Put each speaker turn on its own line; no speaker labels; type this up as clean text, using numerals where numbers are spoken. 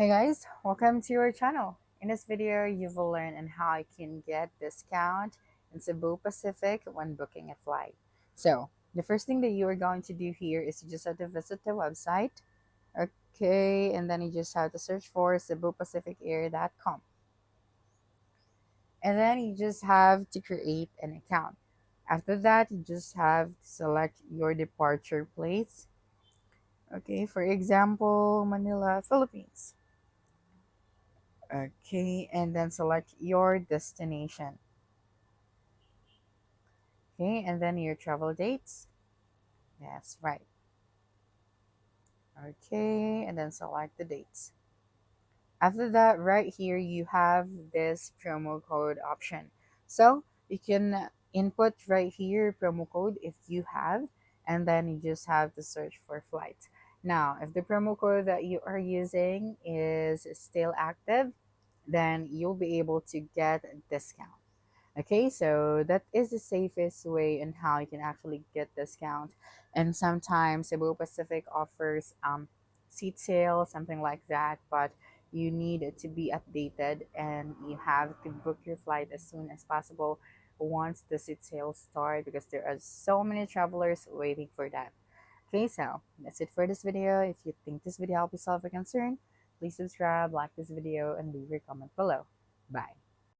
Hey guys, welcome to our channel. In this video, you will learn on how you can get discount in Cebu Pacific when booking a flight. So, the first thing that you are going to do here is you just have to visit the website. Okay, and then you just have to search for cebupacificair.com. And then you just have to create an account. After that, you just have to select your departure place. Okay, for example, Manila, Philippines. Okay, and then select your destination. Okay, and then your travel dates. That's right. Okay, and then select the dates. After that, right here, you have this promo code option. So you can input right here promo code if you have, and then you just have to search for flights. Now, if the promo code that you are using is still active, then you'll be able to get a discount. Okay, so that is the safest way on how you can actually get discount. And sometimes Cebu Pacific offers seat sale, something like that, but you need it to be updated and you have to book your flight as soon as possible once the seat sales start because there are so many travelers waiting for that. Okay, so that's it for this video. If you think this video helped you solve a concern, please subscribe, like this video, and leave your comment below. Bye.